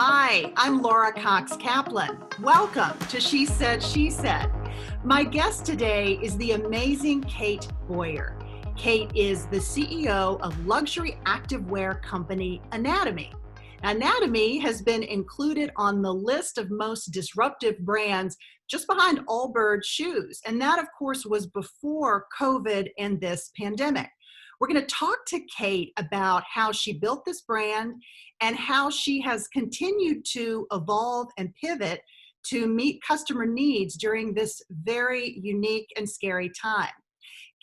Hi, I'm Laura Cox Kaplan. Welcome to She Said, She Said. My guest today is the amazing Kate Boyer. Kate is the CEO of luxury activewear company Anatomie. Anatomie has been included on the list of most disruptive brands just behind Allbirds shoes. And that, of course, was before COVID and this pandemic. We're going to talk to Kate about how she built this brand and how she has continued to evolve and pivot to meet customer needs during this very unique and scary time.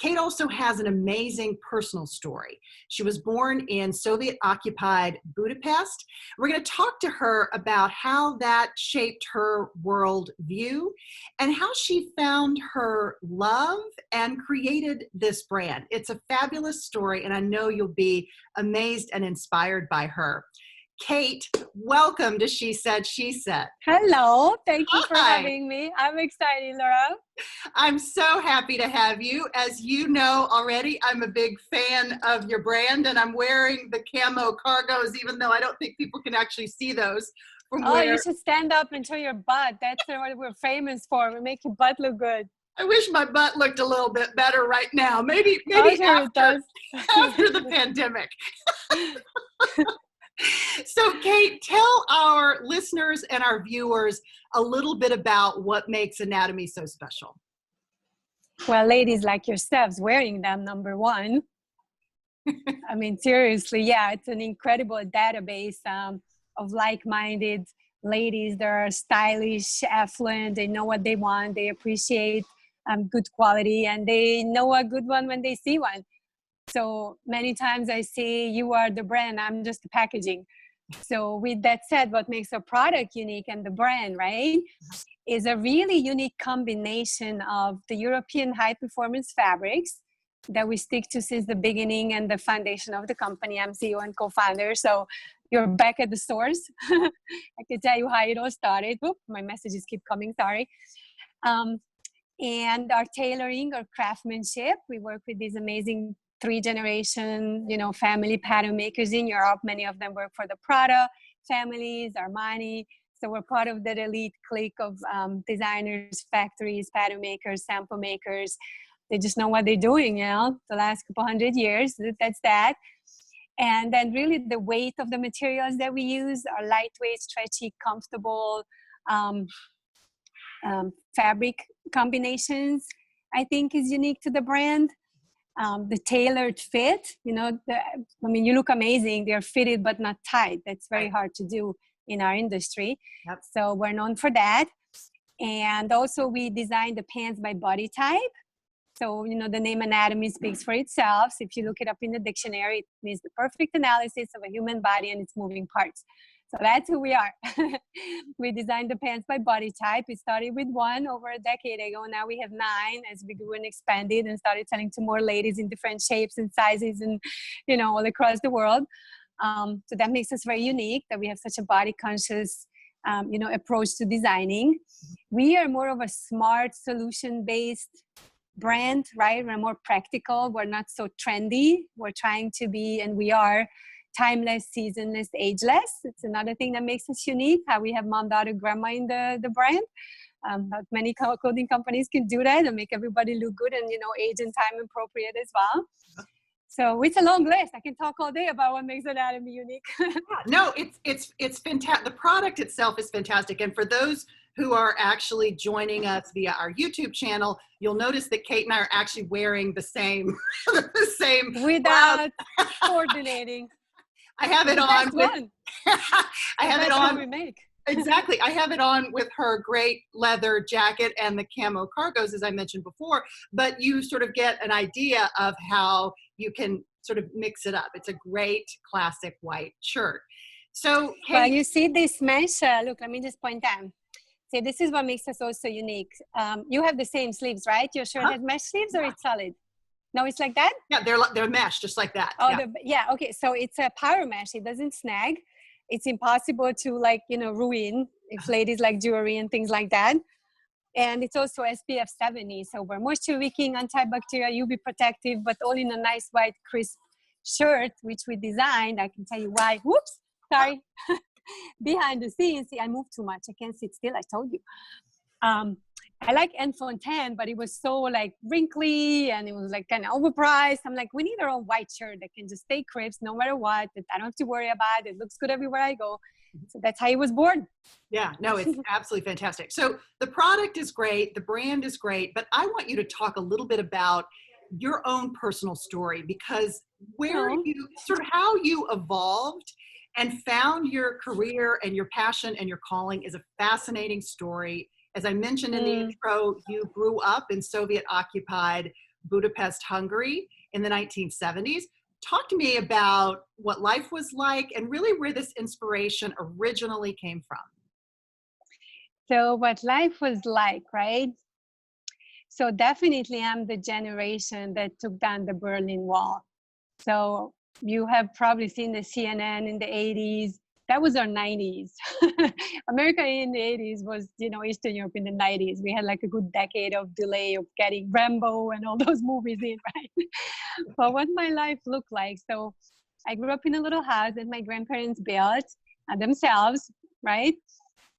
Kate also has an amazing personal story. She was born in Soviet-occupied Budapest. We're going to talk to her about how that shaped her world view and how she found her love and created this brand. It's a fabulous story, and I know you'll be amazed and inspired by her. Kate, welcome to She Said, She Said. Hello. Thank you for Hi. having me. I'm excited, Laura. I'm so happy to have you. As you know already, I'm a big fan of your brand, and I'm wearing the camo cargos, even though I don't think people can actually see those from where. You should stand up and show your butt. That's what we're famous for. We make your butt look good. I wish my butt looked a little bit better right now. Maybe Sure after the pandemic. So, Kate, tell our listeners and our viewers a little bit about what makes Anatomie so special. Well, ladies like yourselves wearing them, number one. I mean, seriously, yeah, it's an incredible database of like-minded ladies that are stylish, affluent. They know what they want. They appreciate good quality, and they know a good one when they see one. So many times I say, you are the brand, I'm just the packaging. So with that said, what makes our product unique and the brand, right, is a really unique combination of the European high performance fabrics that we stick to since the beginning and the foundation of the company. I'm CEO and co-founder. So you're back at the source. I can tell you how it all started. Oop, my messages keep coming, sorry. And our tailoring, our craftsmanship, we work with these amazing 3-generation, family pattern makers in Europe. Many of them work for the Prada families, Armani. So we're part of that elite clique of designers, factories, pattern makers, sample makers. They just know what they're doing, the last couple 100 years. That's that. And then really the weight of the materials that we use are lightweight, stretchy, comfortable fabric combinations, I think is unique to the brand. The tailored fit, you look amazing. They're fitted but not tight. That's very hard to do in our industry. Yep. So we're known for that. And also we designed the pants by body type. So, the name Anatomie speaks for itself. So if you look it up in the dictionary, it means the perfect analysis of a human body and its moving parts. So that's who we are. We designed the pants by body type. We started with 1 over a decade ago. Now we have 9 as we grew and expanded and started selling to more ladies in different shapes and sizes and, all across the world. So that makes us very unique that we have such a body conscious, approach to designing. We are more of a smart solution-based brand, right? We're more practical. We're not so trendy. We're trying to be, and we are, timeless, seasonless, ageless. It's another thing that makes us unique, how we have mom, daughter, grandma in the brand. Not many clothing companies can do that and make everybody look good and, age and time appropriate as well. So it's a long list. I can talk all day about what makes Anatomie unique. No, it's fantastic. The product itself is fantastic. And for those who are actually joining us via our YouTube channel, you'll notice that Kate and I are actually wearing the same, without coordinating. I have it on. I have it on. We make. Exactly. I have it on with her great leather jacket and the camo cargos, as I mentioned before, but you sort of get an idea of how you can sort of mix it up. It's a great classic white shirt. So, Kate, well, you see this mesh, look, let me just point out. See, this is what makes us also unique. You have the same sleeves, right? Your shirt has mesh sleeves or it's solid? No, it's like that? Yeah, they're mesh, just like that. Oh, yeah. Okay. So it's a power mesh. It doesn't snag. It's impossible to ruin if ladies like jewelry and things like that. And it's also SPF 70. So we're moisture wicking, antibacterial, UV protective, but all in a nice white crisp shirt, which we designed. I can tell you why. Whoops. Sorry. behind the scenes. See, I move too much. I can't sit still. I told you. I like Fontaine, but it was so like wrinkly and it was like kind of overpriced. I'm like, we need our own white shirt that can just stay crisp no matter what, that I don't have to worry about. It looks good everywhere I go. So that's how it was born. Yeah, no, it's absolutely fantastic. So the product is great, the brand is great, but I want you to talk a little bit about your own personal story, because where you sort of how you evolved and found your career and your passion and your calling is a fascinating story. As I mentioned in the intro, you grew up in Soviet occupied Budapest, Hungary in the 1970s. Talk to me about what life was like and really where this inspiration originally came from. So what life was like, right? So definitely I'm the generation that took down the Berlin Wall. So you have probably seen the CNN in the 80s. That was our 90s. America in the 80s was, Eastern Europe in the 90s. We had like a good decade of delay of getting Rambo and all those movies in, right? But what my life looked like. So I grew up in a little house that my grandparents built themselves, right?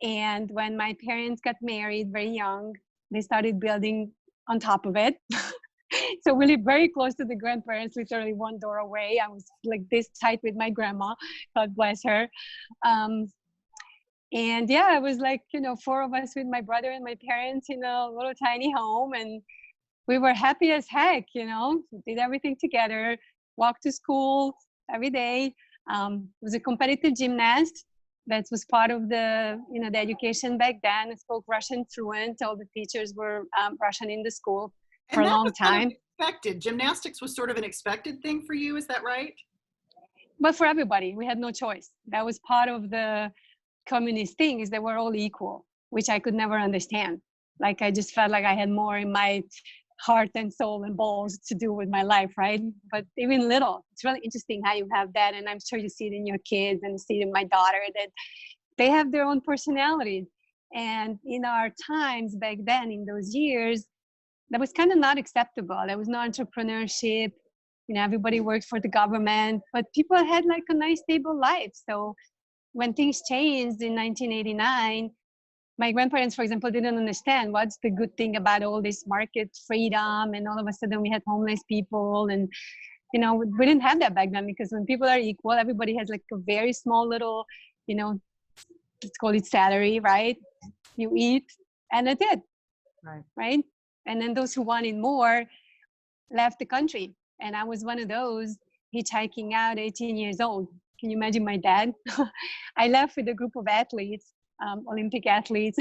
And when my parents got married very young, they started building on top of it. So we lived very close to the grandparents, literally one door away. I was like this tight with my grandma, God bless her. And yeah, it was like, four of us with my brother and my parents in a little tiny home. And we were happy as heck, We did everything together, walked to school every day. Was a competitive gymnast. That was part of the, the education back then. I spoke Russian fluent. All the teachers were Russian in the school for a long time. Kind of expected. Gymnastics was sort of an expected thing for you. Is that right? But for everybody, we had no choice. That was part of the communist thing, is they were all equal, which I could never understand. Like I just felt like I had more in my heart and soul and balls to do with my life, right? But even little, it's really interesting how you have that. And I'm sure you see it in your kids and see it in my daughter, that they have their own personalities. And in our times back then, in those years, that was kind of not acceptable. There was no entrepreneurship. Everybody worked for the government, but people had like a nice, stable life. So when things changed in 1989, my grandparents, for example, didn't understand what's the good thing about all this market freedom. And all of a sudden we had homeless people. And, we didn't have that back then, because when people are equal, everybody has like a very small little, let's call it salary, right? You eat and that's it. Right? And then those who wanted more left the country. And I was one of those, hitchhiking out 18 years old. Can you imagine my dad? I left with a group of athletes, Olympic athletes.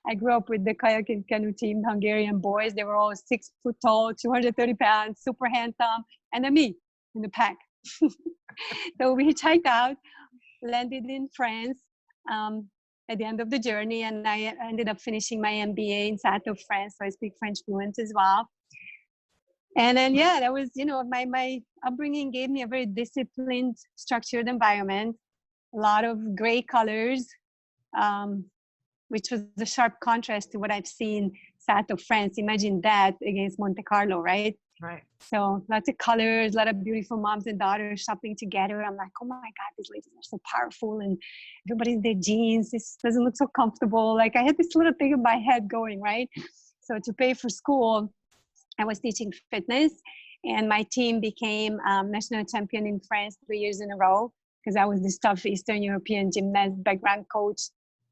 I grew up with the kayak and canoe team, Hungarian boys. They were all 6 foot tall, 230 pounds, super handsome. And then me in the pack. So we hitchhiked out, landed in France at the end of the journey. And I ended up finishing my MBA in south of France. So I speak French fluent as well. And then, yeah, that was, my upbringing gave me a very disciplined, structured environment, a lot of gray colors, which was a sharp contrast to what I've seen south of France. Imagine that against Monte Carlo, right? Right. So lots of colors, a lot of beautiful moms and daughters shopping together. I'm like, oh my God, these ladies are so powerful, and everybody's in their jeans. This doesn't look so comfortable. Like I had this little thing in my head going, right? So to pay for school, I was teaching fitness, and my team became national champion in France 3 years in a row, because I was this tough Eastern European gymnast background coach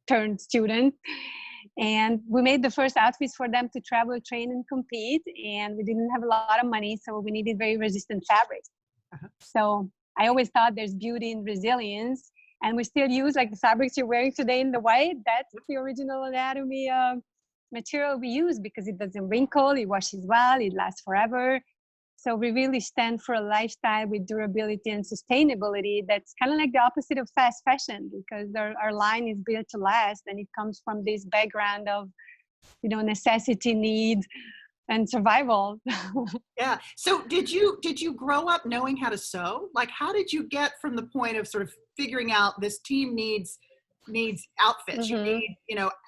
turned student. And we made the first outfits for them to travel, train, and compete. And we didn't have a lot of money, so we needed very resistant fabrics. So I always thought there's beauty in resilience. And we still use like the fabrics you're wearing today in the white. That's the original Anatomie material we use, because it doesn't wrinkle, it washes well, it lasts forever. So we really stand for a lifestyle with durability and sustainability that's kind of like the opposite of fast fashion, because our line is built to last, and it comes from this background of, necessity, need, and survival. Yeah. So did you grow up knowing how to sew? Like, how did you get from the point of sort of figuring out this team needs outfits, you need,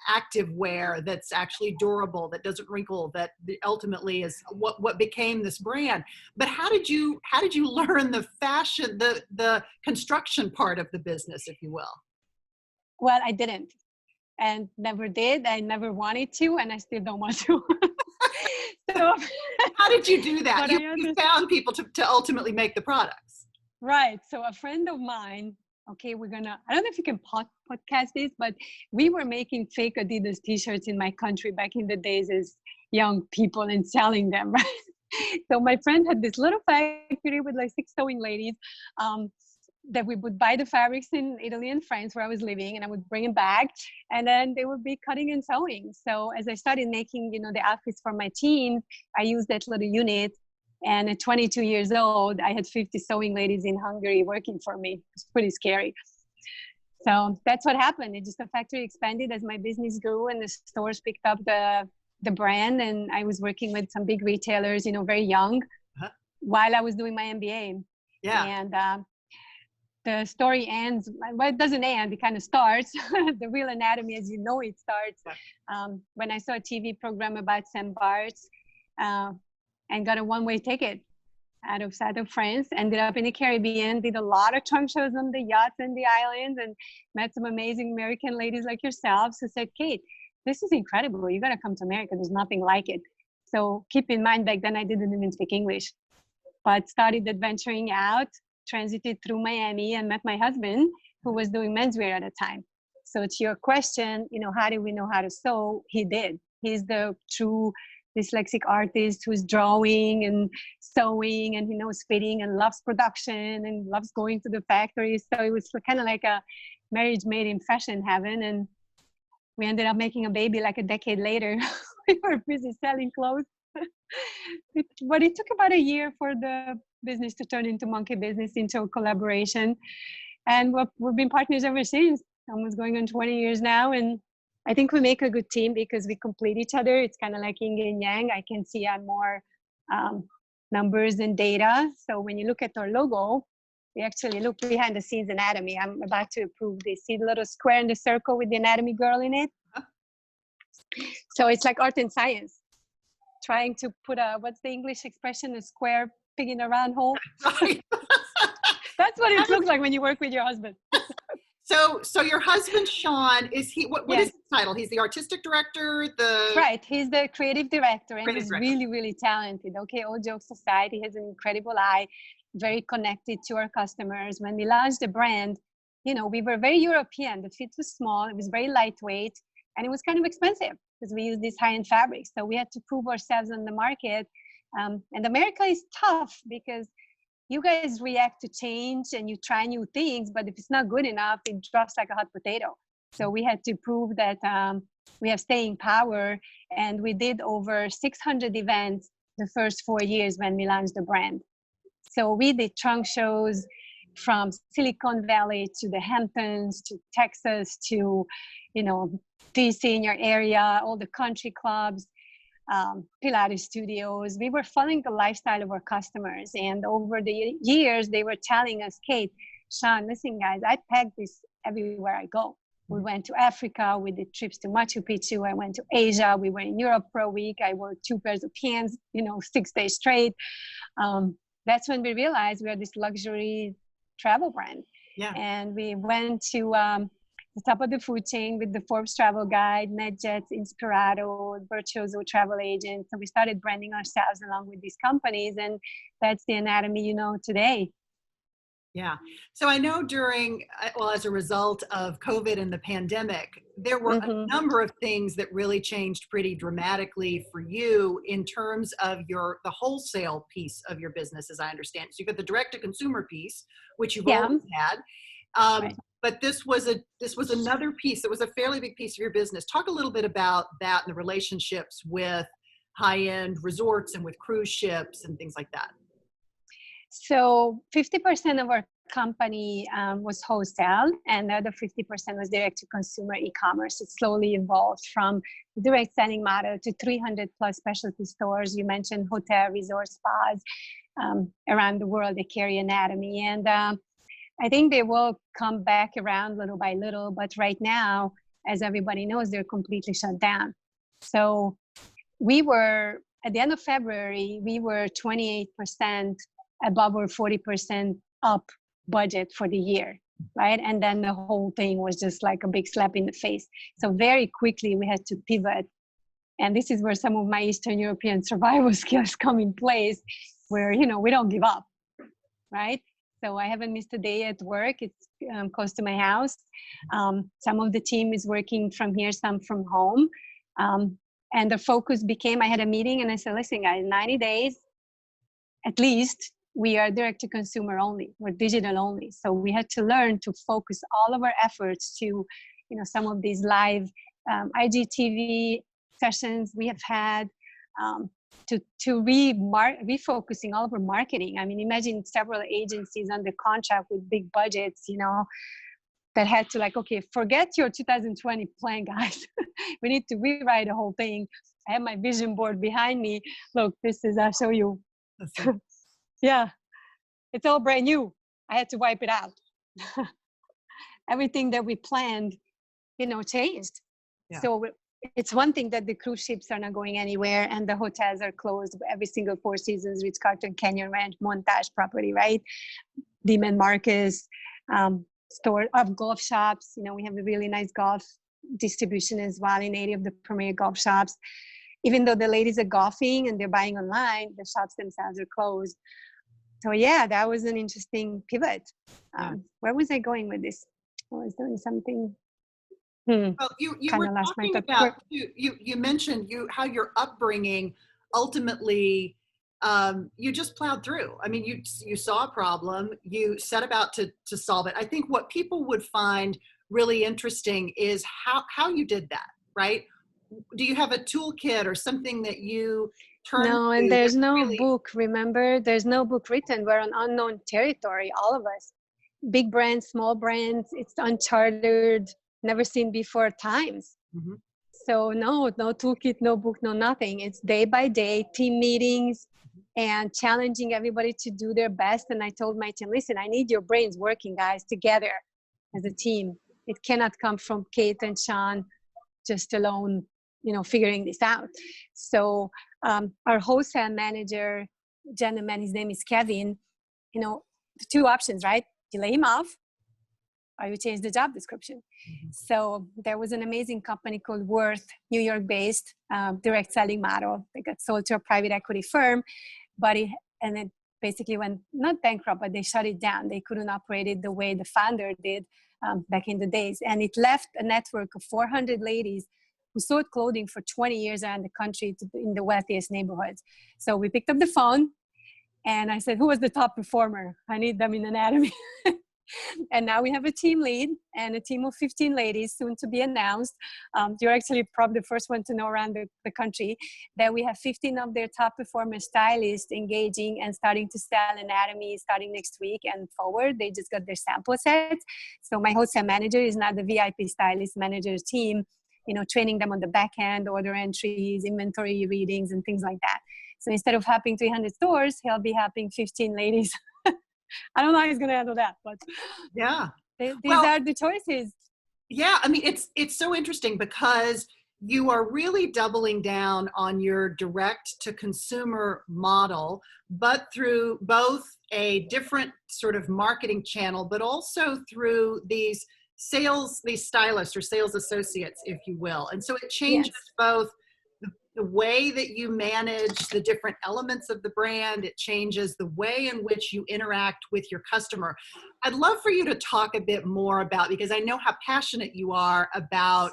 active wear that's actually durable, that doesn't wrinkle, that ultimately is what became this brand. But how did you learn the fashion, the construction part of the business, if you will? Well, I didn't, and never did. I never wanted to, and I still don't want to. So, How did you do that? but You found people to ultimately make the products. right. So a friend of mine, okay, I don't know if you can podcast this, but we were making fake Adidas t-shirts in my country back in the days as young people and selling them, right? So my friend had this little factory with like 6 sewing ladies, that we would buy the fabrics in Italy and France where I was living, and I would bring them back, and then they would be cutting and sewing. So as I started making, the outfits for my team, I used that little unit. And at 22 years old, I had 50 sewing ladies in Hungary working for me. It's pretty scary. So that's what happened. The factory expanded as my business grew, and the stores picked up the brand. And I was working with some big retailers, very young, while I was doing my MBA. Yeah. And the story ends, well, it doesn't end, it kind of starts. The real anatomy, as you know, it starts when I saw a TV program about St. Bart's, and got a one-way ticket out of France, ended up in the Caribbean, did a lot of trunk shows on the yachts and the islands, and met some amazing American ladies like yourselves who said, Kate, this is incredible. You got to come to America. There's nothing like it. So keep in mind, back then I didn't even speak English, but started adventuring out, transited through Miami, and met my husband, who was doing menswear at the time. So to your question, how do we know how to sew? He did. He's the true dyslexic artist who's drawing and sewing, and he knows fitting and loves production and loves going to the factory. So it was kind of like a marriage made in fashion heaven. And we ended up making a baby like a decade later. We were busy selling clothes. But it took about a year for the business to turn into monkey business, into a collaboration. And we've been partners ever since, almost going on 20 years now. And I think we make a good team because we complete each other. It's kind of like yin and yang. I can see on more numbers and data. So when you look at our logo, we actually look behind the scenes anatomy. I'm about to prove this. See the little square in the circle with the anatomy girl in it? So it's like art and science. Trying to put what's the English expression, a square pig in a round hole? Right. That's what it looks like when you work with your husband. So your husband, Sean, is he, what Yes. is his title? He's the artistic director, Right, he's the creative director, and Creative he's director. really, really talented. Okay, all jokes aside, he has an incredible eye, very connected to our customers. When we launched the brand, we were very European. The fit was small, it was very lightweight, and it was kind of expensive because we use these high-end fabrics. So we had to prove ourselves on the market. And America is tough because you guys react to change and you try new things, but if it's not good enough, it drops like a hot potato. So we had to prove that we have staying power, and we did over 600 events the first 4 years when we launched the brand. So we did trunk shows from Silicon Valley to the Hamptons to Texas to, DC in your area, all the country clubs, Pilates studios. We were following the lifestyle of our customers, and over the years they were telling us, Kate, Sean, listen guys, I pack this everywhere I go. We went to Africa, we did trips to Machu Picchu, I went to Asia, we were in Europe for a week, I wore 2 pairs of pants, 6 days straight. That's when we realized we are this luxury travel brand. Yeah. And we went to the top of the food chain with the Forbes Travel Guide, NetJets, Inspirato, Virtuoso Travel Agents. So we started branding ourselves along with these companies, and that's the anatomy you know today. Yeah. So I know as a result of COVID and the pandemic, there were a number of things that really changed pretty dramatically for you in terms of the wholesale piece of your business, as I understand. So you've got the direct-to-consumer piece, which you've always had. Right. But this was another piece that was a fairly big piece of your business. Talk a little bit about that and the relationships with high-end resorts and with cruise ships and things like that. So 50% of our company was wholesale, and the other 50% was direct-to-consumer e-commerce. It slowly evolved from the direct selling model to 300 plus specialty stores. You mentioned hotel, resort, spas around the world. They carry anatomy, and I think they will come back around little by little. But right now, as everybody knows, they're completely shut down. So we were, at the end of February, we were 28% above or 40% up budget for the year, right? And then the whole thing was just like a big slap in the face. So very quickly we had to pivot. And this is where some of my Eastern European survival skills come in place, where, we don't give up, right? So I haven't missed a day at work. It's close to my house. Some of the team is working from here, some from home. And the focus became, I had a meeting and I said, listen guys, 90 days, at least we are direct to consumer only, we're digital only. So we had to learn to focus all of our efforts to, some of these live IGTV sessions we have had, to refocusing all of our marketing. I mean, imagine several agencies under contract with big budgets, that had to okay, forget your 2020 plan, guys. We need to rewrite the whole thing. I have my vision board behind me. Look, I'll show you. Yeah, it's all brand new. I had to wipe it out. Everything that we planned, changed. Yeah. So it's one thing that the cruise ships are not going anywhere and the hotels are closed every single Four Seasons, Ritz-Carlton, Canyon Ranch, Montage property, right? Neiman Marcus, store of golf shops. We have a really nice golf distribution as well in 80 of the premier golf shops. Even though the ladies are golfing and they're buying online, the shops themselves are closed. So yeah, that was an interesting pivot. Where was I going with this? I was doing something. Well, you were talking about, you mentioned how your upbringing ultimately, you just plowed through. I mean, you saw a problem, you set about to solve it. I think what people would find really interesting is how you did that, right? Do you have a toolkit or something that you turn to? No, and there's no book, remember? There's no book written. We're on unknown territory, all of us. Big brands, small brands, it's uncharted, never seen before times. Mm-hmm. So no toolkit, no book, no nothing. It's day by day, team meetings, and challenging everybody to do their best. And I told my team, listen, I need your brains working, guys, together as a team. It cannot come from Kate and Sean just alone, figuring this out. So our wholesale manager, gentleman, his name is Kevin, two options, right? You lay him off or you change the job description. Mm-hmm. So there was an amazing company called Worth, New York based, direct selling model. They got sold to a private equity firm, but it basically went not bankrupt, but they shut it down. They couldn't operate it the way the founder did back in the days. And it left a network of 400 ladies who sold clothing for 20 years around the country in the wealthiest neighborhoods. So we picked up the phone and I said, who was the top performer? I need them in Anatomie. And now we have a team lead and a team of 15 ladies soon to be announced. You're actually probably the first one to know around the country that we have 15 of their top performer stylists engaging and starting to sell Anatomie starting next week and forward. They just got their sample sets. So my wholesale manager is now the VIP stylist manager's team, training them on the back end, order entries, inventory readings, and things like that. So instead of helping 300 stores, he'll be helping 15 ladies. I don't know how he's going to handle that, but yeah, these are the choices. Yeah, I mean, it's so interesting because you are really doubling down on your direct to consumer model, but through both a different sort of marketing channel, but also through these stylists or sales associates, if you will. And so it changes both the way that you manage the different elements of the brand. It changes the way in which you interact with your customer. I'd love for you to talk a bit more about, because I know how passionate you are about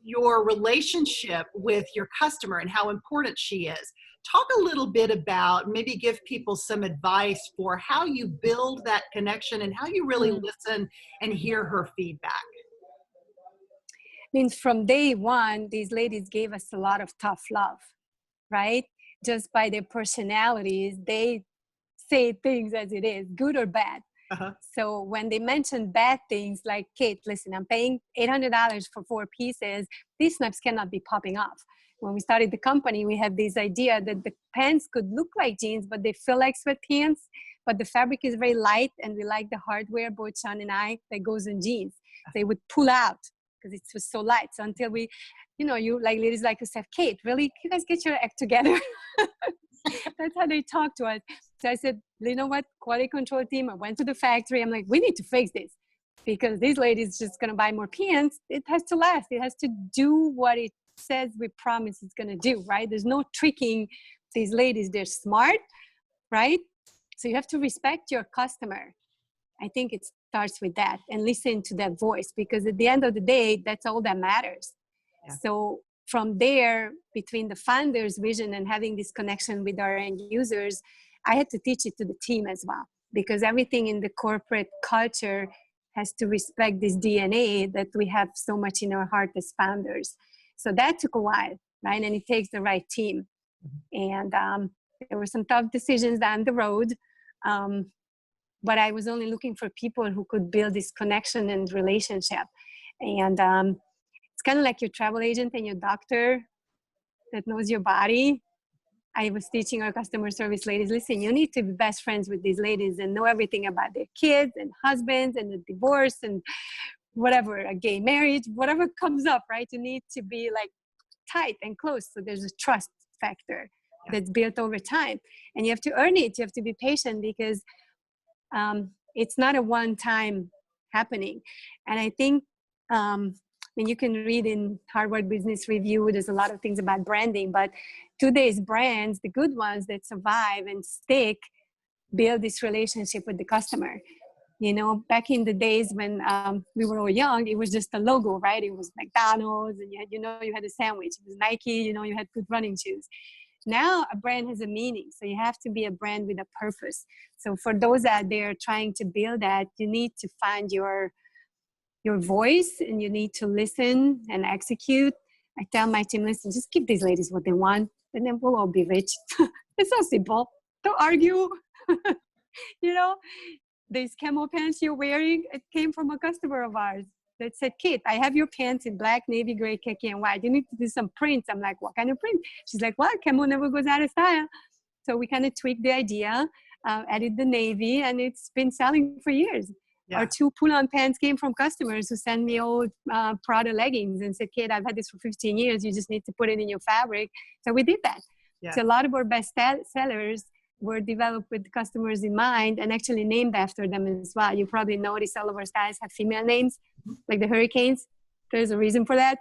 your relationship with your customer and how important she is. Talk a little bit about, maybe give people some advice for how you build that connection and how you really listen and hear her feedback. Means from day one, these ladies gave us a lot of tough love, right? Just by their personalities, they say things as it is, good or bad. Uh-huh. So when they mention bad things like, Kate, listen, I'm paying $800 for 4 pieces. These snaps cannot be popping off. When we started the company, we had this idea that the pants could look like jeans, but they feel like sweatpants. But the fabric is very light, and we like the hardware, both Sean and I, that goes in jeans. They would pull out because it was so light. So until we, you like ladies like us have, Kate, really, you guys get your act together. That's how they talk to us. So I said, you know what, quality control team, I went to the factory. I'm like, we need to fix this because these ladies just going to buy more pants. It has to last. It has to do what it says we promise it's going to do, right? There's no tricking these ladies. They're smart, right? So you have to respect your customer. I think it starts with that and listen to that voice, because at the end of the day, that's all that matters. Yeah. So from there, between the founder's vision and having this connection with our end users, I had to teach it to the team as well, because everything in the corporate culture has to respect this DNA that we have so much in our heart as founders. So that took a while, right? And it takes the right team. And there were some tough decisions down the road. But I was only looking for people who could build this connection and relationship. And it's kind of like your travel agent and your doctor that knows your body. I was teaching our customer service ladies, listen, you need to be best friends with these ladies and know everything about their kids and husbands and the divorce and whatever, a gay marriage, whatever comes up, right? You need to be like tight and close. So there's a trust factor that's built over time. And you have to earn it. You have to be patient, because it's not a one-time happening. And I think, you can read in Harvard Business Review, there's a lot of things about branding, but today's brands, the good ones that survive and stick, build this relationship with the customer. You know, back in the days when we were all young, it was just a logo, right? It was McDonald's, and you had a sandwich. It was Nike, you had good running shoes. Now a brand has a meaning. So you have to be a brand with a purpose. So for those out there trying to build that, you need to find your voice, and you need to listen and execute. I tell my team, listen, just give these ladies what they want, and then we'll all be rich. It's so simple. Don't argue. These camel pants you're wearing, it came from a customer of ours that said, Kate, I have your pants in black, navy, gray, khaki, and white. You need to do some prints. I'm like, what kind of print? She's like, well, camel never goes out of style. So we kind of tweaked the idea, added the navy, and it's been selling for years. Yeah. Our 2 pull-on pants came from customers who sent me old Prada leggings and said, Kate, I've had this for 15 years. You just need to put it in your fabric. So we did that. Yeah. So a lot of our best sellers were developed with customers in mind and actually named after them as well. You probably notice all of our styles have female names, like the Hurricanes. There's a reason for that.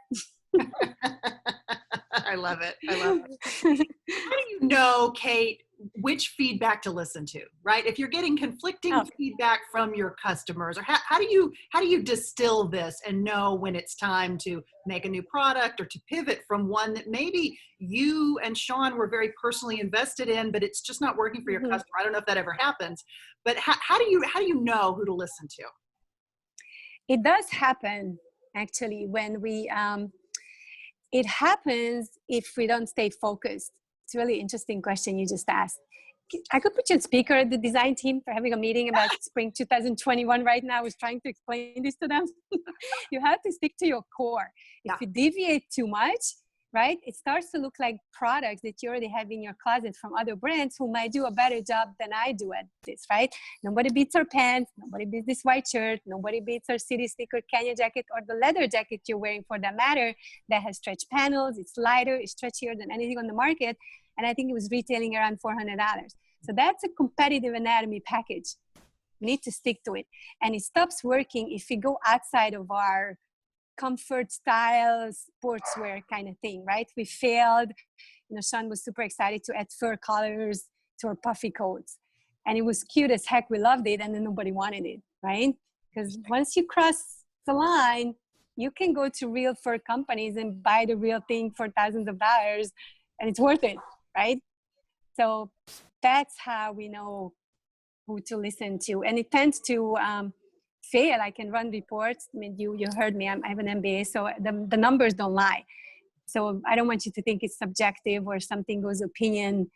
I love it. How do you know, Kate, which feedback to listen to, right? If you're getting conflicting feedback from your customers, or how do you distill this and know when it's time to make a new product or to pivot from one that maybe you and Sean were very personally invested in, but it's just not working for your customer? I don't know if that ever happens, but how do you know who to listen to? It does happen, actually, when we, it happens if we don't stay focused. It's a really interesting question you just asked. I could put you on speaker at the design team for having a meeting about spring 2021 right now. I was trying to explain this to them. You have to stick to your core. If you deviate too much, right, it starts to look like products that you already have in your closet from other brands who might do a better job than I do at this, right? Nobody beats our pants. Nobody beats this white shirt. Nobody beats our city slicker Kenya jacket or the leather jacket you're wearing for that matter that has stretch panels. It's lighter. It's stretchier than anything on the market. And I think it was retailing around $400. So that's a competitive anatomy package. We need to stick to it. And it stops working if we go outside of our comfort style, sportswear kind of thing, right? We failed. Sean was super excited to add fur colors to our puffy coats. And it was cute as heck. We loved it. And then nobody wanted it, right? Because once you cross the line, you can go to real fur companies and buy the real thing for thousands of dollars, and it's worth it, right? So that's how we know who to listen to. And it tends to fail. I can run reports. I mean, you heard me, I have an MBA, so the numbers don't lie. So I don't want you to think it's subjective or something goes opinion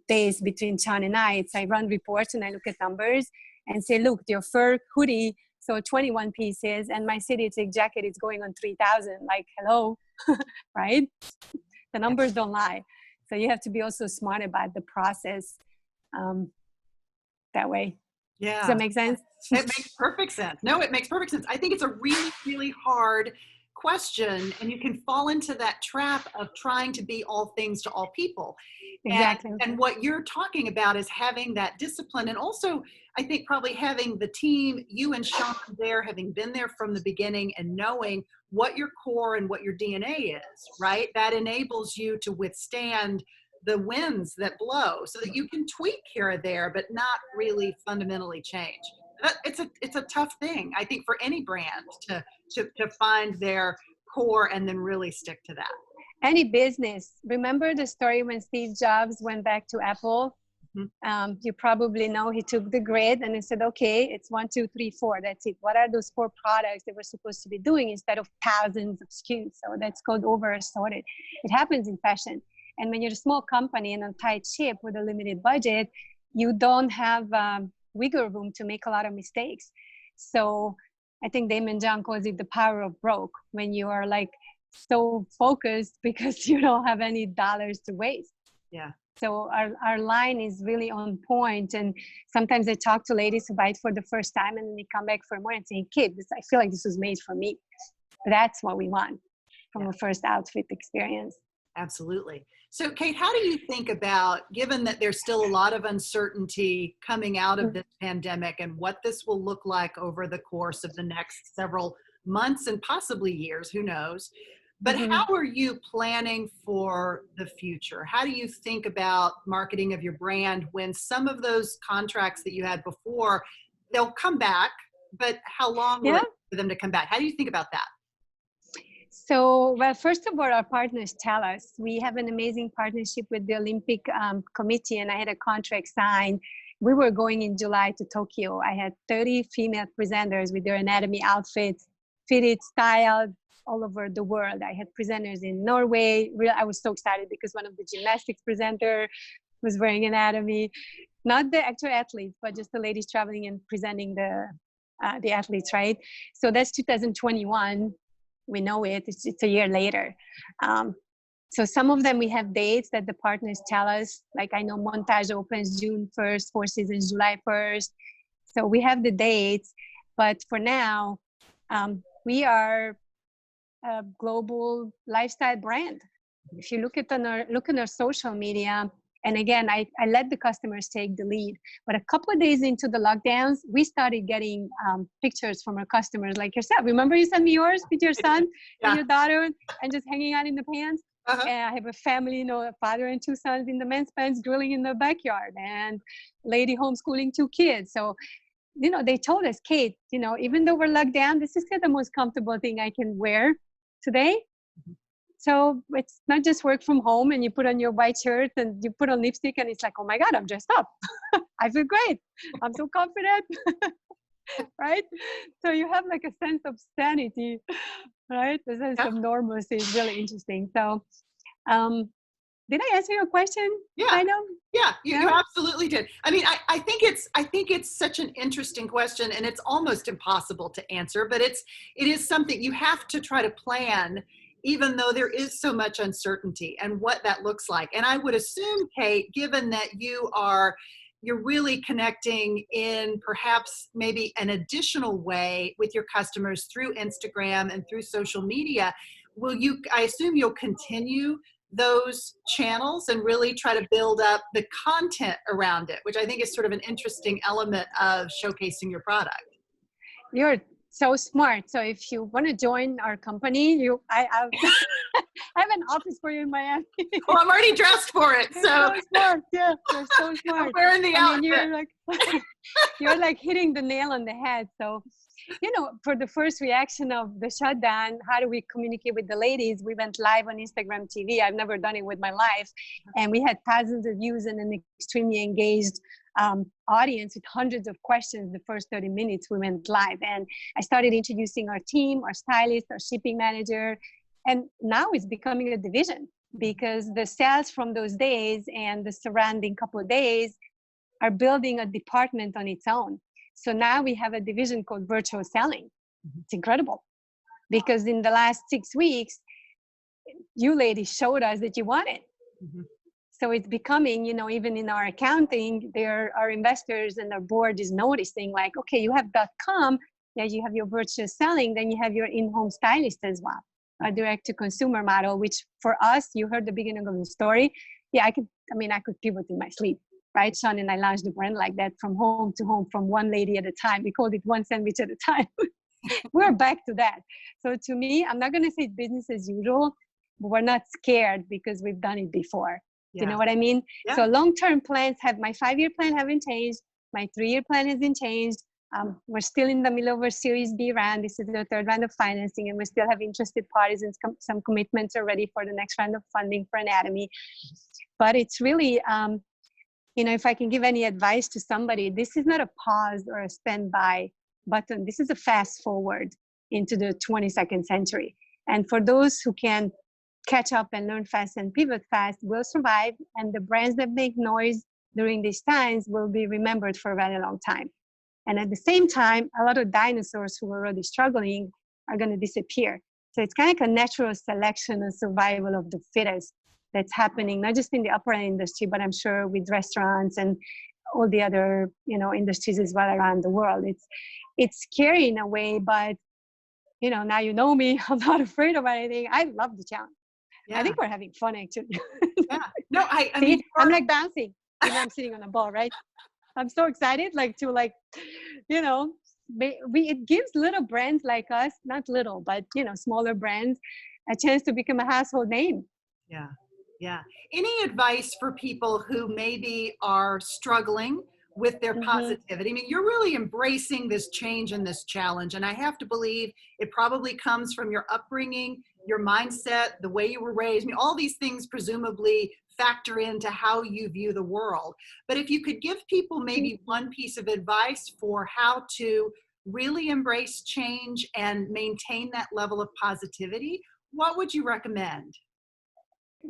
based between Sean and I. I run reports and I look at numbers and say, look, your fur hoodie, so 21 pieces, and my city jacket is going on 3,000. Like, hello, right? The numbers don't lie. So you have to be also smart about the process that way. Yeah. Does that make sense? It makes perfect sense. No, it makes perfect sense. I think it's a really, really hard question, and you can fall into that trap of trying to be all things to all people. Exactly. And what you're talking about is having that discipline, and also I think probably having the team, you and Sean there, having been there from the beginning and knowing what your core and what your DNA is, right? That enables you to withstand the winds that blow so that you can tweak here or there, but not really fundamentally change. It's a tough thing, I think, for any brand to find their core and then really stick to that. Any business. Remember the story when Steve Jobs went back to Apple? Mm-hmm. You probably know he took the grid and he said, okay, it's 1, 2, 3, 4. That's it. What are those 4 products that we're supposed to be doing instead of thousands of SKUs? So that's called over-assorted. It happens in fashion. And when you're a small company and on tight ship with a limited budget, you don't have wiggle room to make a lot of mistakes. So I think Damon John calls it the power of broke, when you are like so focused because you don't have any dollars to waste. Yeah. So our line is really on point. And sometimes I talk to ladies who buy it for the first time and then they come back for more and say, kid, I feel like this was made for me. That's what we want from a first outfit experience. Absolutely. So Kate, how do you think about, given that there's still a lot of uncertainty coming out of this pandemic and what this will look like over the course of the next several months and possibly years, who knows? But how are you planning for the future? How do you think about marketing of your brand when some of those contracts that you had before, they'll come back, but how long will it take for them to come back? How do you think about that? So, well, first of all, our partners tell us. We have an amazing partnership with the Olympic Committee, and I had a contract signed. We were going in July to Tokyo. I had 30 female presenters with their anatomy outfits, fitted, styled, all over the world. I had presenters in Norway. I was so excited because one of the gymnastics presenter was wearing anatomy, not the actual athletes, but just the ladies traveling and presenting the athletes, right? So that's 2021. We know it. It's a year later. So some of them we have dates that the partners tell us. Like I know Montage opens June 1st, Four Seasons July 1st. So we have the dates. But for now, we are a global lifestyle brand. If you look at our social media, and again, I let the customers take the lead. But a couple of days into the lockdowns, we started getting pictures from our customers like yourself. Remember you sent me yours with your son and your daughter and just hanging out in the pants? And I have a family, a father and 2 sons in the men's pants grilling in the backyard and lady homeschooling 2 kids. So, they told us, Kate, even though we're locked down, this is the most comfortable thing I can wear today. So it's not just work from home and you put on your white shirt and you put on lipstick and it's like, oh my God, I'm dressed up. I feel great. I'm so confident. Right? So you have like a sense of sanity, right? The sense of normalcy is really interesting. So did I answer your question? Yeah. Kind of? Yeah, you absolutely did. I mean, I think it's such an interesting question and it's almost impossible to answer, but it is something you have to try to plan, even though there is so much uncertainty and what that looks like. And I would assume, Kate, given that you're really connecting in perhaps maybe an additional way with your customers through Instagram and through social media, I assume you'll continue those channels and really try to build up the content around it, which I think is sort of an interesting element of showcasing your product. You're so smart. So if you want to join our company, I have an office for you in Miami. Well, I'm already dressed for it. So smart. Yeah, you're so smart. I'm wearing the outfit. You're like hitting the nail on the head. So, for the first reaction of the shutdown, how do we communicate with the ladies? We went live on Instagram TV. I've never done it with my life. And we had thousands of views and an extremely engaged audience with hundreds of questions. The first 30 minutes we went live. And I started introducing our team, our stylist, our shipping manager. And now it's becoming a division because the sales from those days and the surrounding couple of days are building a department on its own. So now we have a division called virtual selling. It's incredible because in the last 6 weeks, you ladies showed us that you want it. So it's becoming, even in our accounting, our investors and our board is noticing like, okay, you have .com, yeah, you have your virtual selling, then you have your in-home stylist as well. a direct-to-consumer model, which for us, you heard the beginning of the story. Yeah, I could pivot in my sleep, right? Sean and I launched the brand like that, from home to home, from one lady at a time. We called it one sandwich at a time. We're back to that. So to me, I'm not going to say business as usual, but we're not scared because we've done it before. Yeah. You know what I mean? Yeah. So long-term plans my 5-year plan haven't changed. My 3-year plan hasn't changed. We're still in the middle of our Series B round. This is the 3rd round of financing, and we still have interested parties and some commitments already for the next round of funding for Anatomie. But it's really, if I can give any advice to somebody, this is not a pause or a standby button. This is a fast forward into the 22nd century. And for those who can catch up and learn fast and pivot fast will survive. And the brands that make noise during these times will be remembered for a very long time. And at the same time, a lot of dinosaurs who were already struggling are going to disappear. So it's kind of like a natural selection and survival of the fittest that's happening, not just in the apparel industry, but I'm sure with restaurants and all the other, industries as well around the world. It's scary in a way, but now you know me, I'm not afraid of anything. I love the challenge. Yeah. I think we're having fun actually. Yeah. No, I See, mean, I'm like bouncing. I'm sitting on a ball, right? I'm so excited, it gives little brands like us, not little, but, smaller brands, a chance to become a household name. Yeah. Yeah. Any advice for people who maybe are struggling with their positivity? I mean, you're really embracing this change and this challenge. And I have to believe it probably comes from your upbringing, your mindset, the way you were raised. I mean, all these things presumably factor into how you view the world. But if you could give people maybe one piece of advice for how to really embrace change and maintain that level of positivity, what would you recommend?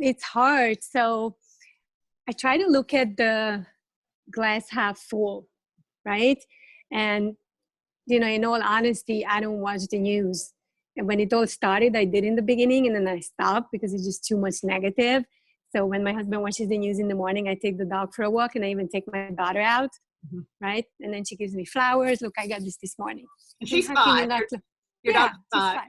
It's hard. So I try to look at the glass half full, right? And, in all honesty, I don't watch the news. And when it all started, I did in the beginning, and then I stopped because it's just too much negative. So when my husband watches the news in the morning, I take the dog for a walk, and I even take my daughter out, right? And then she gives me flowers. Look, I got this morning. And she's 5. Your dog's 5.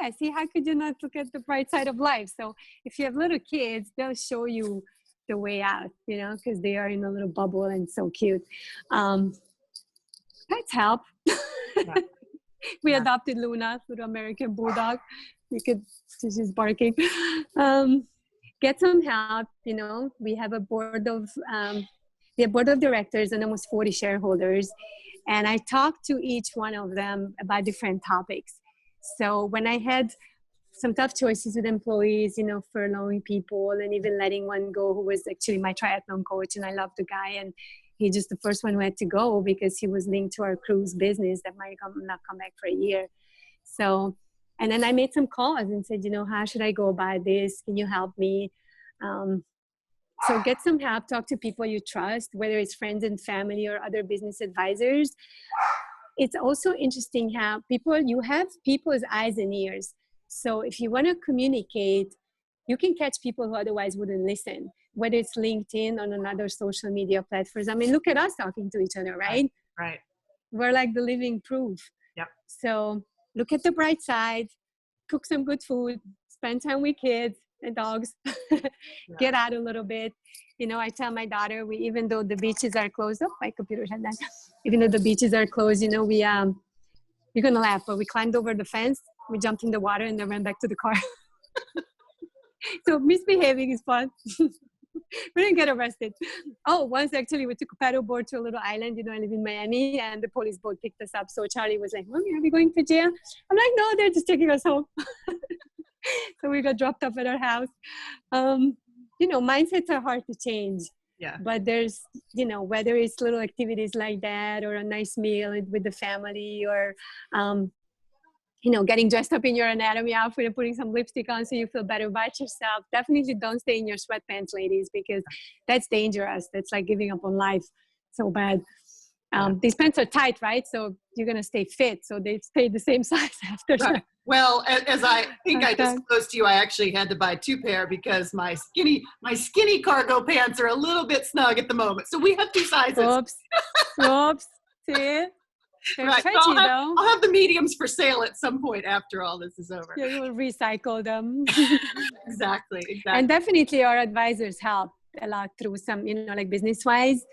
Yeah, see, how could you not look at the bright side of life? So if you have little kids, they'll show you the way out, because they are in a little bubble and so cute. Let's help. Yeah. We adopted Luna, little American bulldog. She's barking. Get some help. We have a board of directors and almost 40 shareholders, and I talk to each one of them about different topics. So when I had some tough choices with employees, furloughing people and even letting one go who was actually my triathlon coach, and I love the guy, and he just the first one who had to go because he was linked to our cruise business that might not come back for a year. So, and then I made some calls and said, how should I go about this? Can you help me? So get some help, talk to people you trust, whether it's friends and family or other business advisors. It's also interesting how you have people's eyes and ears. So if you want to communicate, you can catch people who otherwise wouldn't listen, whether it's LinkedIn or another social media platforms. I mean, look at us talking to each other, right? Right. We're like the living proof. Yep. So look at the bright side, cook some good food, spend time with kids and dogs, get out a little bit. I tell my daughter, even though the beaches are closed, my computer had that. Even though the beaches are closed, you're going to laugh, but we climbed over the fence, we jumped in the water, and then ran back to the car. So misbehaving is fun. We didn't get arrested. Once actually we took a paddle board to a little island. I live in Miami, and the police boat picked us up. So Charlie was like, Mommy, are we going to jail? I'm like, no, they're just taking us home. So we got dropped off at our house. Mindsets are hard to change. Yeah. But there's, whether it's little activities like that or a nice meal with the family or, getting dressed up in your anatomy outfit and putting some lipstick on so you feel better about yourself. Definitely don't stay in your sweatpants, ladies, because that's dangerous. That's like giving up on life so bad. These pants are tight, right? So you're going to stay fit. So they stay the same size after. Right. Well, as I think I disclosed to you, I actually had to buy 2 pair because my skinny cargo pants are a little bit snug at the moment. So we have 2 sizes. Oops. See? They're Right. So stretchy though. I'll have the mediums for sale at some point after all this is over. Yeah, you will recycle them. Exactly. And definitely our advisors help a lot through some, like business-wise.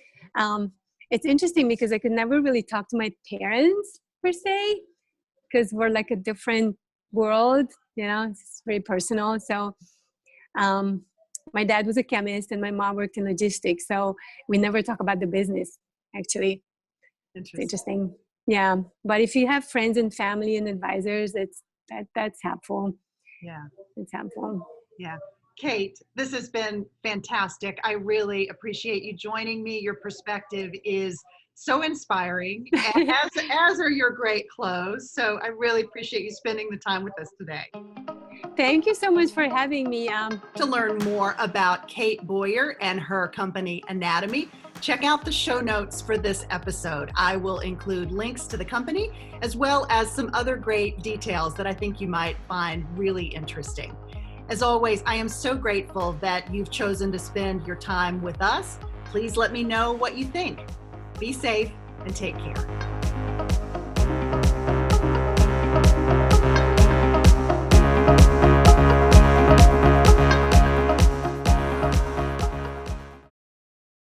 It's interesting because I could never really talk to my parents per se, because we're like a different world, it's very personal. So my dad was a chemist and my mom worked in logistics. So we never talk about the business, actually. It's interesting. Yeah. But if you have friends and family and advisors, that's helpful. Yeah. It's helpful. Yeah. Kate, this has been fantastic. I really appreciate you joining me. Your perspective is so inspiring, as are your great clothes. So I really appreciate you spending the time with us today. Thank you so much for having me. To learn more about Kate Boyer and her company Anatomie, check out the show notes for this episode. I will include links to the company as well as some other great details that I think you might find really interesting. As always, I am so grateful that you've chosen to spend your time with us. Please let me know what you think. Be safe and take care.